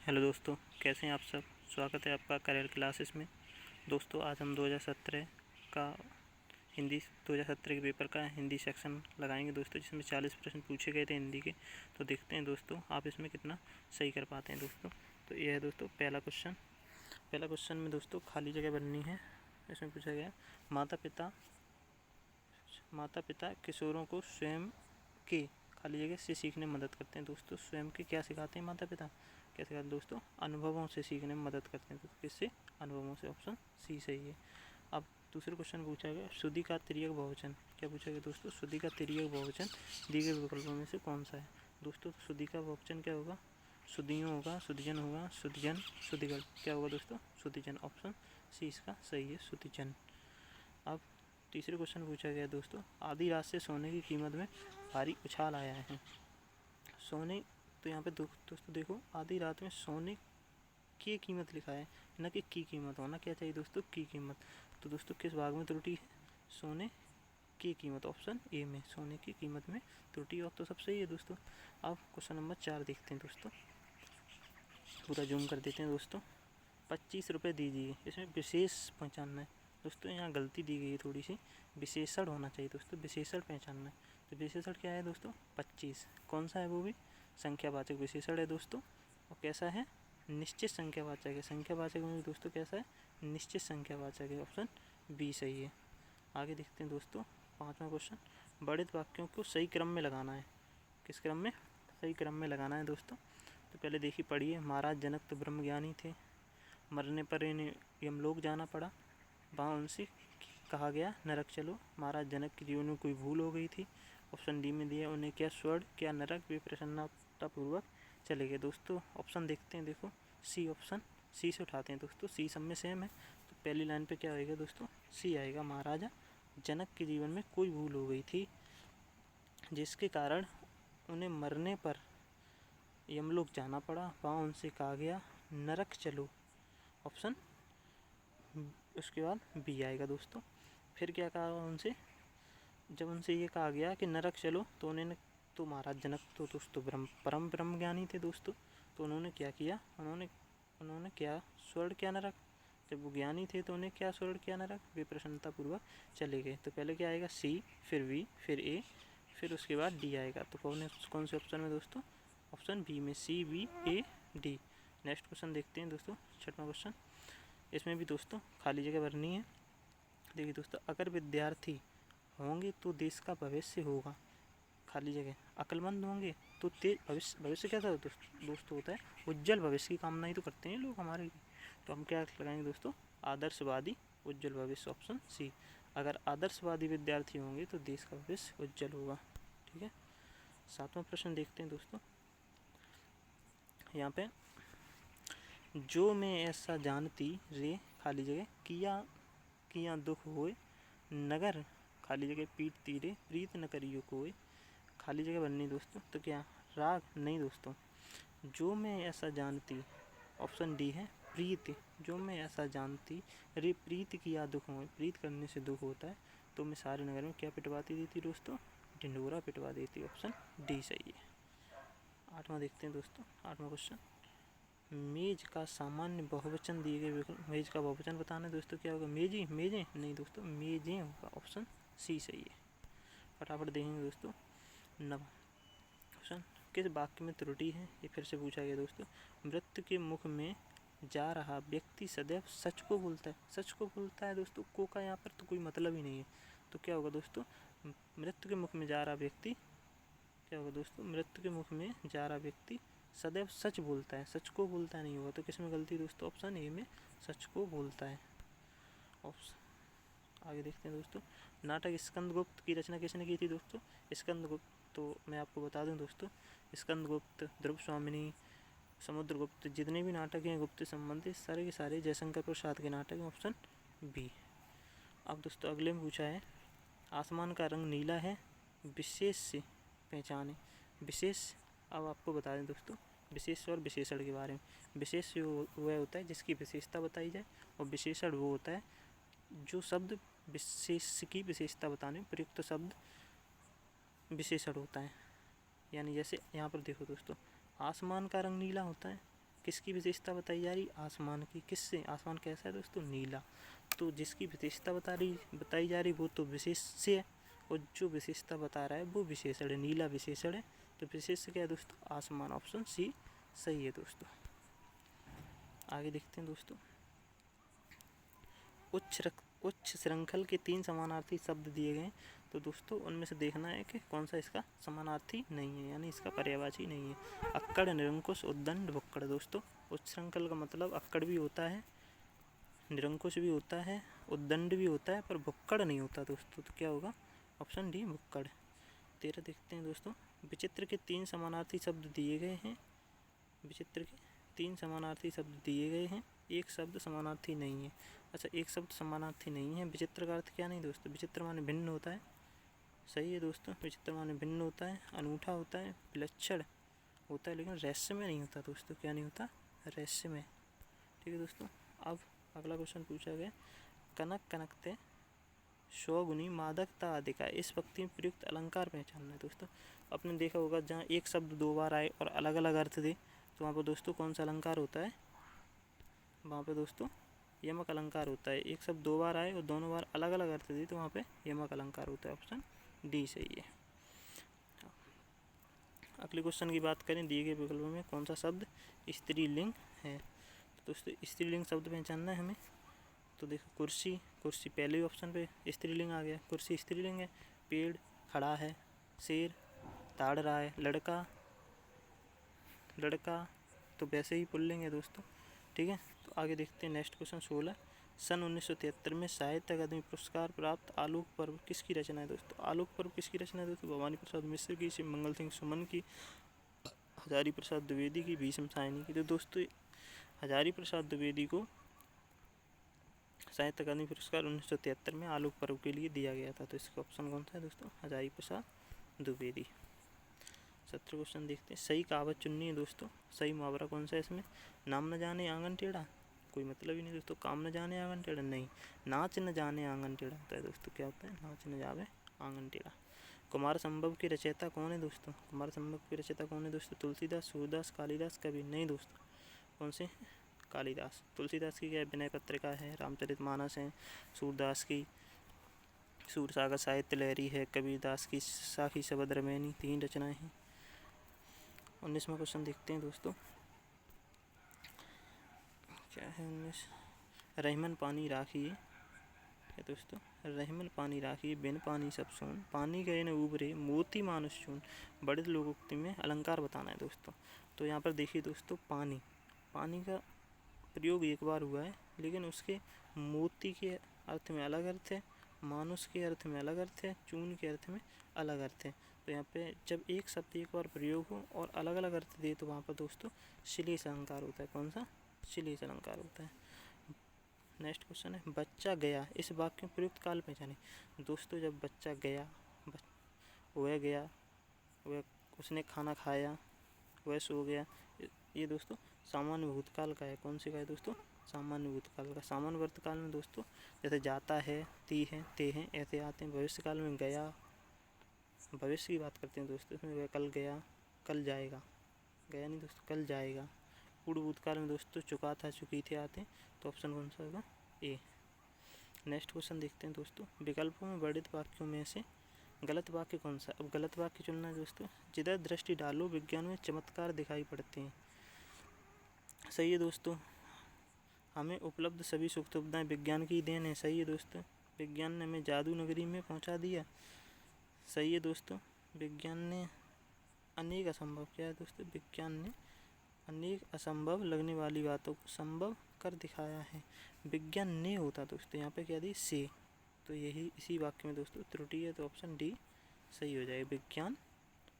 Hello दोस्तों, कैसे हैं आप सब। स्वागत है आपका करियर क्लासेस में। दोस्तों आज हम 2017 का हिंदी 2017 के पेपर का हिंदी सेक्शन लगाएंगे दोस्तों, जिसमें 40 प्रश्न पूछे गए थे हिंदी के। तो देखते हैं दोस्तों आप इसमें कितना सही कर पाते हैं दोस्तों। तो यह है दोस्तों पहला क्वेश्चन में दोस्तों खाली जगह बननी है। इसमें पूछा गया माता पिता किशोरों को स्वयं के खाली जगह से सीखने में मदद करते हैं दोस्तों। स्वयं के क्या सिखाते हैं माता पिता, क्या सिखाते हैं दोस्तों? अनुभवों से सीखने में मदद करते हैं। तो किससे? अनुभवों से। ऑप्शन सी सही है। अब दूसरा क्वेश्चन पूछा गया शुद्धि का तिर्यक बहुवचन। क्या पूछा गया दोस्तों? शुद्धि का तिर्यक बहुवचन दिए गए विकल्पों में से कौन सा है दोस्तों? शुद्धि का बहुवचन क्या होगा? शुद्धियों होगा, शुद्धिजन होगा, शुद्धिजन, शुद्धिगण। क्या होगा दोस्तों? शुद्धिजन। ऑप्शन सी इसका सही है, शुद्धिजन। अब तीसरे क्वेश्चन पूछा गया दोस्तों आधी रात से सोने की कीमत में भारी उछाल आया है। सोने, तो यहाँ पे दोस्तों देखो आधी रात में सोने की कीमत लिखा है, न कि की कीमत। होना क्या चाहिए दोस्तों? की कीमत। तो दोस्तों किस भाग में त्रुटि है? सोने की कीमत। ऑप्शन ए में सोने की कीमत में त्रुटि। और तो सब सही है दोस्तों। अब क्वेश्चन नंबर 4 देखते हैं दोस्तों, पूरा जूम कर देते हैं दोस्तों। 25 रुपये दीजिए, इसमें विशेष पहचानना है दोस्तों। यहाँ गलती दी गई है थोड़ी सी, विशेषण होना चाहिए दोस्तों, विशेषण पहचानना है। तो विशेषण क्या है दोस्तों? 25। कौन सा है वो भी? संख्यावाचक विशेषण है दोस्तों। और कैसा है? निश्चित संख्यावाचक है। संख्यावाचक में भी दोस्तों कैसा है? निश्चित संख्यावाचक है। ऑप्शन बी सही है। आगे देखते हैं दोस्तों 5वां क्वेश्चन। बढ़ित वाक्यों को सही क्रम में लगाना है। किस क्रम में? सही क्रम में लगाना है दोस्तों। तो पहले देखिए पढ़िए। महाराज जनक तो ब्रह्मज्ञानी थे, मरने पर इन्हें यमलोक जाना पड़ा, वहाँ उनसे कहा गया नरक चलो। महाराज जनक के जीवन में कोई भूल हो गई थी। ऑप्शन डी में दिया उन्हें क्या स्वर्ग क्या नरक, वे प्रसन्नतापूर्वक चले गए। दोस्तों ऑप्शन देखते हैं, देखो सी। ऑप्शन सी से उठाते हैं दोस्तों, सी सब में सेम है। तो पहली लाइन पे क्या आएगा दोस्तों? सी आएगा। महाराजा जनक के जीवन में कोई भूल हो गई थी, जिसके कारण उन्हें मरने पर यमलोक जाना पड़ा, वहाँ उनसे कहा गया नरक चलो। ऑप्शन उसके बाद बी आएगा दोस्तों। फिर क्या कहा उनसे? जब उनसे ये कहा गया कि नरक चलो, तो उन्होंने, तो महाराज जनक तो दोस्तों परम ब्रह्म ज्ञानी थे दोस्तों। तो उन्होंने क्या किया? उन्होंने क्या स्वर्ग क्या नरक, जब वो ज्ञानी थे तो उन्हें क्या स्वर्ग क्या नरक, वे प्रसन्नतापूर्वक चले गए। तो पहले क्या आएगा? सी, फिर बी, फिर ए, फिर उसके बाद डी आएगा। तो कौन से ऑप्शन में दोस्तों? ऑप्शन बी में, C B A D. Next question देखते हैं दोस्तों, 6वां क्वेश्चन। इसमें भी दोस्तों खाली जगह भरनी है। देखिए दोस्तों, अगर विद्यार्थी होंगे तो देश का भविष्य होगा। खाली जगह। अक्लमंद होंगे तो तेज भविष्य क्या था दोस्तों होता है उज्जवल भविष्य की कामना ही तो करते हैं लोग हमारे। तो हम क्या लगाएंगे दोस्तों? आदर्शवादी उज्जवल भविष्य। Option C. अगर आदर्शवादी विद्यार्थी होंगे तो देश का भविष्य उज्जवल होगा। ठीक है। 7वां प्रश्न देखते हैं दोस्तों। यहाँ पे जो मैं ऐसा जानती रे खाली जगह किया दुख होए, नगर खाली जगह पीट तीरे प्रीत न करियो कोई। खाली जगह बननी दोस्तों। तो क्या राग? नहीं दोस्तों। जो मैं ऐसा जानती, ऑप्शन डी है प्रीत। जो मैं ऐसा जानती रे प्रीत किया दुख होए, प्रीत करने से दुख होता है तो मैं सारे नगर में क्या पिटवाती देती दोस्तों? ढिंढोरा पिटवा देती। ऑप्शन डी सही है। 8वां देखते हैं दोस्तों, 8वां क्वेश्चन। मेज का सामान्य बहुवचन दिए गए मेज का बहुवचन बताना है दोस्तों। क्या होगा? मेजें, मेजें नहीं दोस्तों, मेजें होगा। ऑप्शन सी सही है। फटाफट देखेंगे दोस्तों। 9वां क्वेश्चन। किस वाक्य में त्रुटि है? ये फिर से पूछा गया दोस्तों। मृत्यु के मुख में जा रहा व्यक्ति सदैव सच को बोलता है। सच को बोलता है दोस्तों, को का यहाँ पर तो कोई मतलब ही नहीं है। तो क्या होगा दोस्तों? मृत्यु के मुख में जा रहा व्यक्ति, क्या होगा दोस्तों? मृत्यु के मुख में जा रहा व्यक्ति सदैव सच बोलता है, सच को बोलता है नहीं होगा। तो किसमें गलती दोस्तों? ऑप्शन ए में, सच को बोलता है। ऑप्शन आगे देखते हैं दोस्तों। नाटक स्कंदगुप्त की रचना किसने की थी दोस्तों? स्कंदगुप्त, तो मैं आपको बता दूं दोस्तों, स्कंदगुप्त, ध्रुव स्वामिनी, समुद्रगुप्त, जितने भी नाटक हैं गुप्त से संबंधित सारे के सारे जयशंकर प्रसाद के नाटक हैं। Option B. अब दोस्तों अगले में पूछा है आसमान का रंग नीला है, विशेष से पहचाने। विशेष, अब आपको बता दें दोस्तों विशेष और विशेषण के बारे में। विशेष वह होता है जिसकी विशेषता बताई जाए, और विशेषण वो होता है जो शब्द विशेष की विशेषता बताने प्रयुक्त शब्द विशेषण होता है। यानी जैसे यहाँ पर देखो दोस्तों, आसमान का रंग नीला होता है, किसकी विशेषता बताई जा रही? आसमान की। किससे? आसमान कैसा है दोस्तों? नीला। तो जिसकी विशेषता बताई जा रही वो तो विशेष्य है, और जो विशेषता बता रहा है वो विशेषण है, नीला विशेषण है। तो विशेष्य क्या है दोस्तों? आसमान। ऑप्शन सी सही है दोस्तों। आगे देखते हैं दोस्तों, उच्च श्रृंखल के 3 समानार्थी शब्द दिए गए, तो दोस्तों उनमें से देखना है कि कौन सा इसका समानार्थी नहीं है, यानी इसका पर्यायवाची नहीं है। अक्कड़, निरंकुश, उद्दंड, भुक्कड़। दोस्तों उच्च श्रृंखल का मतलब अक्कड़ भी होता है, निरंकुश भी होता है, उद्दंड भी होता है, पर भुक्कड़ नहीं होता दोस्तों। तो क्या होगा? ऑप्शन डी भुक्कड़। 13 देखते हैं दोस्तों, विचित्र के 3 समानार्थी शब्द दिए गए हैं। विचित्र के 3 समानार्थी शब्द दिए गए हैं, एक शब्द समानार्थी नहीं है। अच्छा, एक शब्द समानार्थी नहीं है। विचित्र का अर्थ क्या नहीं दोस्तों? विचित्र माने भिन्न होता है। सही है दोस्तों, विचित्र माने भिन्न होता है, अनूठा होता है, विलक्षण होता है, लेकिन रहस्यमय नहीं होता दोस्तों। क्या नहीं होता? रहस्यमय। ठीक है दोस्तों। अब अगला क्वेश्चन पूछा गया, कनक कनकते स्वगुणी मादकता अधिका, इस पंक्ति में प्रयुक्त अलंकार पहचानना है दोस्तों। आपने देखा होगा जहाँ एक शब्द 2 बार आए और अलग अलग अर्थ दे, तो वहाँ पर दोस्तों कौन सा अलंकार होता है? वहाँ पे दोस्तों यमक अलंकार होता है। एक शब्द 2 बार आए और दोनों बार अलग अलग अर्थ दे, तो वहाँ पे यमक अलंकार होता है। ऑप्शन डी सही है। अगले क्वेश्चन की बात करें, दिए गए विकल्पों में कौन सा शब्द स्त्रीलिंग है? तो दोस्तों स्त्रीलिंग शब्द पहचानना है हमें। तो देखो, कुर्सी, कुर्सी पहले ही ऑप्शन पे स्त्रीलिंग आ गया, कुर्सी स्त्रीलिंग है। पेड़, खड़ा है। शेर, ताड़ रहा है। लड़का, लड़का तो वैसे ही पुल्लिंग है दोस्तों। ठीक है, तो आगे देखते हैं नेक्स्ट क्वेश्चन 16, सन 1973 में साहित्य अकादमी पुरस्कार प्राप्त आलोक पर्व किसकी रचना है दोस्तों? आलोक पर्व किसकी रचना है दोस्तों? भवानी प्रसाद मिश्र की, शिव मंगल सिंह सुमन की, हजारी प्रसाद द्विवेदी की, भीष्म सायनी की। तो दोस्तों हजारी प्रसाद द्विवेदी को साहित्य अकादमी पुरस्कार 1973 में आलोक पर्व के लिए दिया गया था। तो इसका ऑप्शन कौन सा है दोस्तों? हजारी प्रसाद द्विवेदी। 17 क्वेश्चन देखते हैं, सही कहावत चुननी है दोस्तों। सही मुहावरा कौन सा है इसमें? नाम न जाने आंगन टेढ़ा, कोई मतलब ही नहीं दोस्तों। काम न जाने आंगन टेढ़ा नहीं, नाच न जाने आंगन टेढ़ा होता है दोस्तों। क्या होता है? नाच न जावे आंगन टेढ़ा। कुमार संभव की रचयिता कौन है दोस्तों? कुमार संभव की रचयिता कौन है दोस्तों? तुलसीदास, सूरदास, कालिदास, कवि? नहीं दोस्तों, कौन से? कालिदास। तुलसीदास की क्या? विनय पत्रिका है, रामचरितमानस है। सूरदास की सूरसागर साहित्य लहरी है। कबीरदास की साखी शबद रमैनी। 3 रचनाएं हैं। 19वां क्वेश्चन देखते हैं दोस्तों, क्या है 19? रहमन पानी राखिए, क्या दोस्तों? रहमन पानी राखिए, बिन पानी सब सून, पानी गए न उबरे, मोती मानुष चून। बड़े लोकोक्ति में अलंकार बताना है दोस्तों। तो यहाँ पर देखिए दोस्तों, पानी, पानी का प्रयोग एक बार हुआ है, लेकिन उसके मोती के अर्थ में अलग अर्थ है, मानुष के अर्थ में अलग अर्थ है, चून के अर्थ में अलग अर्थ है। तो यहाँ पे जब एक शब्द एक बार प्रयोग हो और अलग अलग अर्थ दे, तो वहाँ पर दोस्तों श्लेष अलंकार होता है। कौन सा? श्लेष अलंकार होता है। नेक्स्ट क्वेश्चन है, बच्चा गया, इस वाक्य में प्रयुक्त काल पहचाने। दोस्तों जब बच्चा गया, वह गया, वह उसने खाना खाया, वह सो गया, ये दोस्तों सामान्य भूतकाल का है। कौन से का है दोस्तों? सामान्य भूतकाल का। सामान्य वर्तकाल में दोस्तों जैसे जाता है, ती है, ते हैं, ऐसे आते हैं। भविष्य काल में गया, भविष्य की बात करते हैं दोस्तों, इसमें वह कल गया, कल जाएगा। गया नहीं दोस्तों, कल जाएगा। पूर्व भूतकाल में दोस्तों चुका था, चुकी थे आते हैं। तो ऑप्शन कौन सा होगा? ए। नेक्स्ट क्वेश्चन देखते हैं दोस्तों, विकल्पों में वर्णित वाक्यों में से गलत वाक्य कौन सा? अब गलत वाक्य चुनना है दोस्तों। जिधर दृष्टि डालो विज्ञान में चमत्कार दिखाई पड़ते हैं। सही है दोस्तों, हमें उपलब्ध सभी सुख सुविधाएं विज्ञान की देन है। सही है दोस्तों, विज्ञान ने हमें जादू नगरी में पहुंचा दिया। सही है दोस्तों, विज्ञान ने अनेक असंभव, क्या है दोस्तों? विज्ञान ने अनेक असंभव लगने वाली बातों को संभव कर दिखाया है। विज्ञान ने होता दोस्तों, यहाँ पे क्या दी? से। तो यही इसी वाक्य में दोस्तों त्रुटि है। तो ऑप्शन डी सही हो जाएगा। विज्ञान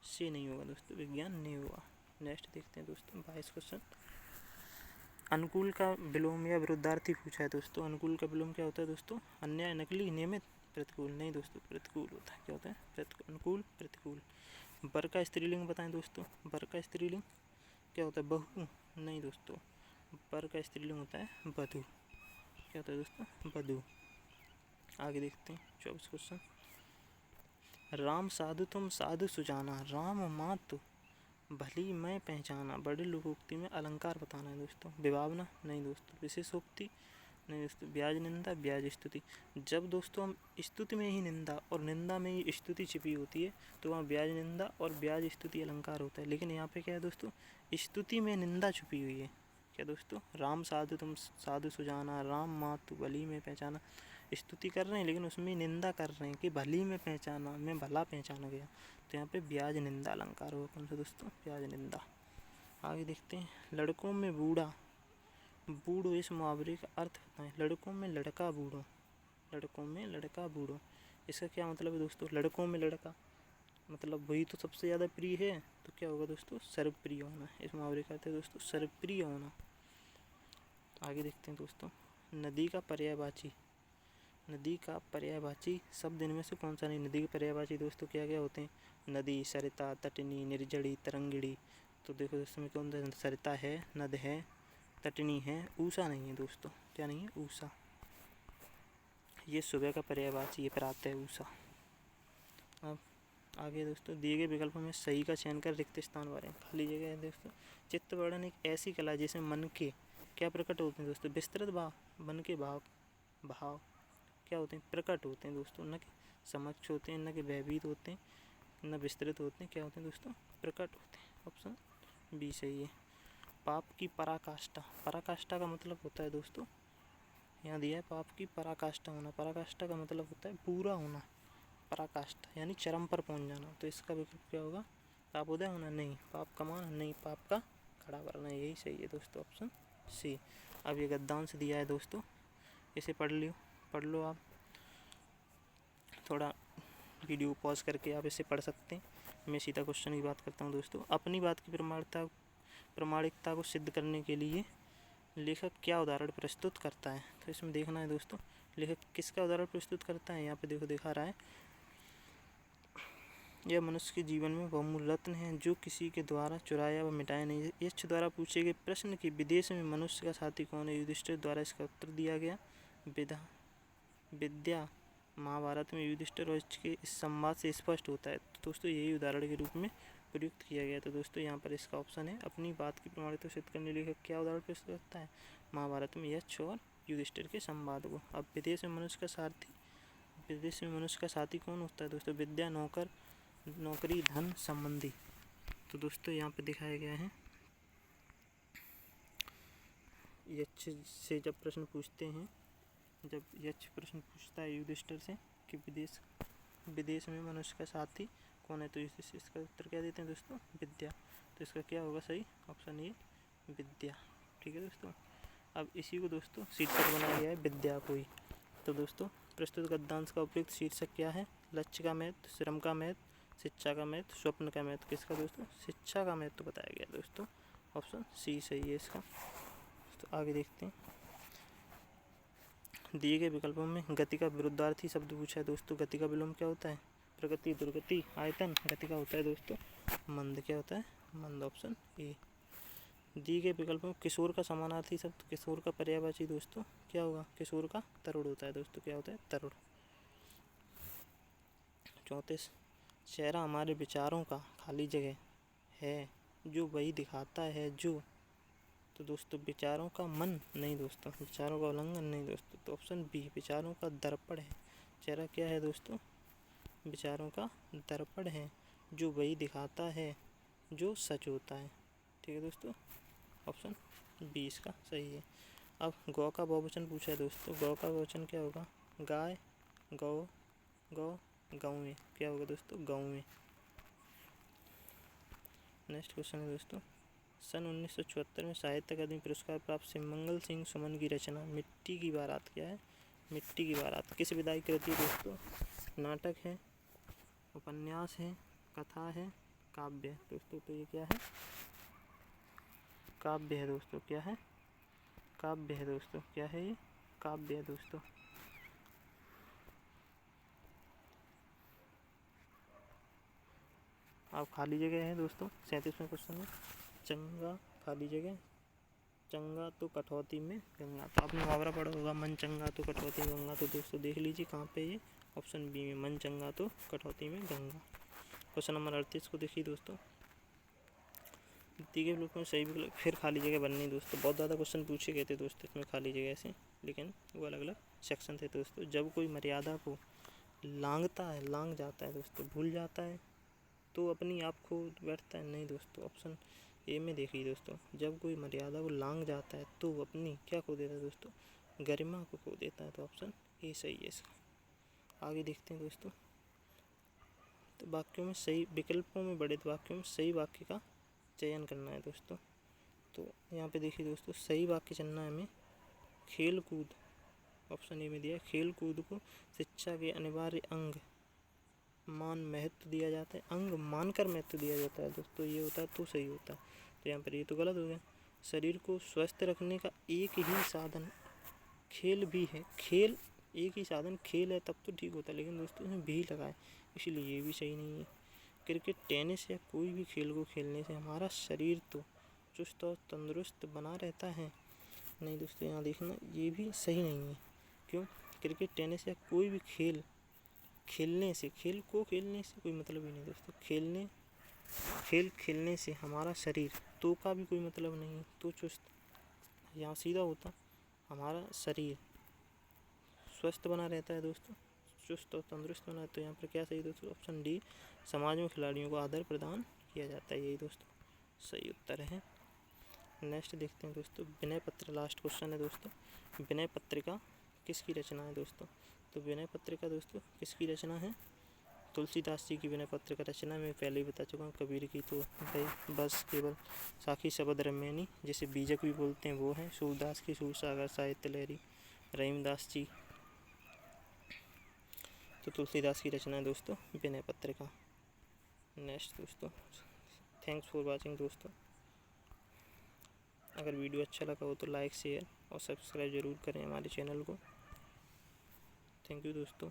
से नहीं होगा दोस्तों, विज्ञान ने होगा। नेक्स्ट देखते हैं दोस्तों 22 क्वेश्चन, अनुकूल का विलोम या विरुद्धार्थी पूछा है दोस्तों। अनुकूल का विलोम क्या होता है दोस्तों? अन्याय, नकली, नियमित, प्रतिकूल। नहीं दोस्तों, प्रतिकूल होता है। क्या होता है? अनुकूल, प्रतिकूल। वर का स्त्रीलिंग बताएं दोस्तों। वर का स्त्रीलिंग क्या होता है? बहु। नहीं दोस्तों, वर का स्त्रीलिंग होता है वधु। क्या होता है दोस्तों? वधु। आगे देखते हैं 24 क्वेश्चन, राम साधु तुम साधु सुजाना, राम मातु भली मैं पहचाना, बड़े लोकोक्ति में अलंकार बताना है दोस्तों। विभावना नहीं दोस्तों। विशेषोक्ति नहीं दोस्तों। ब्याज निंदा, ब्याज स्तुति। जब दोस्तों हम स्तुति में ही निंदा और निंदा में ही स्तुति छिपी होती है तो वहाँ ब्याज निंदा और ब्याज स्तुति अलंकार होता है। लेकिन यहाँ पे क्या है दोस्तों, स्तुति में निंदा छुपी हुई है। क्या दोस्तों, राम साधु तुम साधु सुजाना, राम मातु भली में पहचाना। स्तुति कर रहे हैं लेकिन उसमें निंदा कर रहे हैं कि भली में पहचाना, मैं भला पहचाना गया। तो यहाँ पे ब्याज निंदा अलंकार होगा। कौन सा दोस्तों, ब्याज निंदा। आगे देखते हैं, लड़कों में बूढ़ा बूढ़ो, इस मुहावरे का अर्थ बताएं। लड़कों में लड़का बूढ़ो, लड़कों में लड़का बूढ़ो, इसका क्या मतलब है दोस्तों। लड़कों में लड़का मतलब वही तो सबसे ज़्यादा प्रिय है, तो क्या होगा दोस्तों, सर्वप्रिय होना। इस मुहावरे का अर्थ है दोस्तों सर्वप्रिय होना। आगे देखते हैं दोस्तों, नदी का पर्यायवाची। नदी का पर्यायवाची शब्द इनमें से कौन सा नहीं। नदी के पर्यायवाची दोस्तों क्या क्या होते हैं, नदी, सरिता, तटनी, निर्जड़ी, तरंगिणी। तो देखो दोस्तों में कौन सा, सरिता है, नद है, तटनी है, ऊषा नहीं है दोस्तों। क्या नहीं है, ऊषा। ये सुबह का पर्यायवाची, ये प्रातः है, ऊषा। अब आगे दोस्तों, दिए गए विकल्पों में सही का चयन कर रिक्त स्थान भरें। खाली जगह है दोस्तों। चित्त वर्णन एक ऐसी कला जिसमें मन के क्या प्रकट होते हैं दोस्तों, विस्तृत भाव, मन के भाव भाव क्या होते हैं, प्रकट होते हैं दोस्तों। न कि समक्ष होते हैं, न कि भयभीत होते हैं, न विस्तृत होते हैं। क्या होते हैं दोस्तों, प्रकट होते हैं। ऑप्शन बी सही है। पाप की पराकाष्ठा। पराकाष्ठा का मतलब होता है दोस्तों, यहाँ दिया है पाप की पराकाष्ठा होना। पराकाष्ठा का मतलब होता है पूरा होना। पराकाष्ठा यानी चरम पर पहुँच जाना। तो इसका विकल्प क्या होगा, पापोदय होना नहीं, पाप कमाना नहीं, पाप का खड़ा करना, यही सही है दोस्तों, ऑप्शन सी। अब ये गद्यांश दिया है दोस्तों, इसे पढ़ लो आप। थोड़ा वीडियो पॉज करके आप इसे पढ़ सकते हैं। मैं सीधा क्वेश्चन की बात करता हूँ दोस्तों। अपनी बात की प्रामाणिकता को सिद्ध करने के लिए लेखक क्या उदाहरण प्रस्तुत करता है। तो इसमें देखना है दोस्तों, लेखक किसका उदाहरण प्रस्तुत करता है। यहाँ पे देखो दिखा रहा है, यह मनुष्य के जीवन में बहुमूल्य रत्न है जो किसी के द्वारा चुराया व मिटाया नहीं। यक्ष द्वारा पूछे गए प्रश्न कि विदेश में मनुष्य का साथी कौन है, युधिष्ठिर द्वारा इसका उत्तर दिया गया विद्या। महाभारत में युधिष्ठिर और यक्ष के इस संवाद से स्पष्ट होता है। तो दोस्तों यही उदाहरण के रूप में प्रयुक्त किया गया। तो दोस्तों यहाँ पर इसका ऑप्शन है, अपनी बात की प्रमाणित सिद्ध करने लेखक क्या उदाहरण प्रस्तुत करता है, महाभारत में यक्ष और युधिष्ठिर के संवाद को। अब विदेश में मनुष्य का साथी कौन होता है दोस्तों, विद्या, नौकरी, धन, संबंधी। तो दोस्तों यहाँ पे दिखाया गया है, यक्ष से जब प्रश्न पूछते हैं, जब यक्ष प्रश्न पूछता है युधिष्ठिर से कि विदेश में मनुष्य का साथी कौन है, तो इसका उत्तर क्या देते हैं दोस्तों, विद्या। तो इसका क्या होगा सही, ऑप्शन ए विद्या। ठीक है दोस्तों। अब इसी को दोस्तों शीर्षक बनाया गया है विद्या को ही। तो दोस्तों प्रस्तुत गद्यांश का उपयुक्त शीर्षक क्या है, लक्ष्य का महत्व, श्रम का महत्व, शिक्षा का महत्व, स्वप्न का महत्व। किसका दोस्तों, शिक्षा का महत्व बताया गया दोस्तों, ऑप्शन सी सही है इसका। तो आगे देखते हैं, दिए गए विकल्पों में गति का विरुद्धार्थी शब्द पूछा है दोस्तों। गति का विलोम क्या होता है, प्रगति, दुर्गति, आयतन। गति का होता है दोस्तों मंद। क्या होता है, मंद, ऑप्शन ए। दिए गए विकल्पों में किशोर का समानार्थी शब्द, किशोर का पर्यायवाची दोस्तों क्या होगा, किशोर का तरुण होता है दोस्तों। क्या होता है, तरुण। 34, चेहरा हमारे विचारों का खाली जगह है जो वही दिखाता है जो। तो दोस्तों विचारों का मन नहीं दोस्तों, विचारों का उल्लंघन नहीं दोस्तों। तो ऑप्शन बी, विचारों का दर्पण है। चेहरा क्या है दोस्तों, विचारों का दर्पण है जो वही दिखाता है जो सच होता है। ठीक है दोस्तों, ऑप्शन बी इसका सही है। अब गौ का बहुवचन पूछा है दोस्तों। गौ का बहुवचन क्या होगा, गाय, गौ, गौ, गाँव। क्या होगा दोस्तों, गाँव। नेक्स्ट क्वेश्चन है दोस्तों, सन 1974 में साहित्य अकादमी पुरस्कार प्राप्त सिमंगल सिंह सुमन की रचना मिट्टी की बारात क्या है, मिट्टी की बारात किस विधायी कृति है दोस्तों, नाटक है, उपन्यास है, कथा है, काव्य है दोस्तों। तो ये क्या है, काव्य है दोस्तों। क्या है, काव्य है दोस्तों। क्या है ये, काव्य है दोस्तों। अब खाली जगह है दोस्तों 37वें क्वेश्चन में, चंगा, खाली जगह, चंगा तो कटौती में गंगा। तो आपने मुहावरा पढ़ा होगा, मन चंगा तो कटौती में गंगा। तो दोस्तों देख लीजिए कहाँ पे ये, ऑप्शन बी में, मन चंगा तो कटौती में गंगा। क्वेश्चन नंबर 38 को देखिए दोस्तों, ती के विकल्प में सही विकल्प फिर खाली जगह बननी दोस्तों। बहुत ज़्यादा क्वेश्चन पूछे गए थे दोस्तों इसमें खाली जगह से, लेकिन वो अलग अलग सेक्शन थे दोस्तों। जब कोई मर्यादा को लांग जाता है दोस्तों, भूल जाता है तो अपनी आप खो बैठता है। नहीं दोस्तों, ऑप्शन ए में देखिए दोस्तों, जब कोई मर्यादा को लांग जाता है तो अपनी क्या खो देता है दोस्तों, गरिमा को खो देता है। तो ऑप्शन ए सही है इसका। आगे देखते हैं दोस्तों। तो वाक्यों में सही विकल्पों में बढ़ित वाक्यों में सही वाक्य का चयन करना है दोस्तों। तो यहाँ पे देखिए दोस्तों, सही वाक्य चुनना है हमें खेल कूद। ऑप्शन ए में दिया है खेल कूद को शिक्षा के अनिवार्य अंग मान महत्व दिया जाता है, अंग मानकर महत्व दिया जाता है दोस्तों। ये होता है तो सही होता है। तो यहाँ पर ये तो गलत हो गया। शरीर को स्वस्थ रखने का एक ही साधन खेल भी है। खेल एक ही साधन खेल है तब तो ठीक होता है, लेकिन दोस्तों इसमें भी लगा है, इसलिए ये भी सही नहीं है। क्रिकेट, टेनिस या कोई भी खेल को खेलने से हमारा शरीर तो चुस्त और तंदुरुस्त बना रहता है। नहीं दोस्तों, यहाँ देखना ये भी सही नहीं है। क्यों? क्रिकेट, टेनिस या कोई भी खेल खेलने से, खेल को खेलने से कोई मतलब ही नहीं दोस्तों। खेल खेलने से हमारा शरीर तो का भी कोई मतलब नहीं है, तो चुस्त, यहाँ सीधा होता हमारा शरीर स्वस्थ बना रहता है दोस्तों, चुस्त और तंदुरुस्त बना। तो यहाँ पर क्या सही दोस्तों, ऑप्शन डी, समाज में खिलाड़ियों को आदर प्रदान किया जाता है, यही दोस्तों सही उत्तर है। नेक्स्ट देखते हैं दोस्तों, विनय पत्र। लास्ट क्वेश्चन है दोस्तों, विनय पत्रिका किसकी रचना है दोस्तों। तो विनय पत्रिका दोस्तों किसकी रचना है, तुलसीदास जी की विनय पत्रिका रचना में पहले ही बता चुका हूँ। कबीर की तो भाई बस केवल साखी शब्द रमैनी, जिसे बीजक भी बोलते हैं, वो है। सूरदास की सूरसागर साहित्य लहरी, रहीमदास जी। तो तुलसीदास की रचना है दोस्तों विनय पत्रिका। नेक्स्ट दोस्तों, थैंक्स फॉर वॉचिंग दोस्तों। अगर वीडियो अच्छा लगा हो तो लाइक, शेयर और सब्सक्राइब ज़रूर करें हमारे चैनल को। थैंक यू दोस्तों।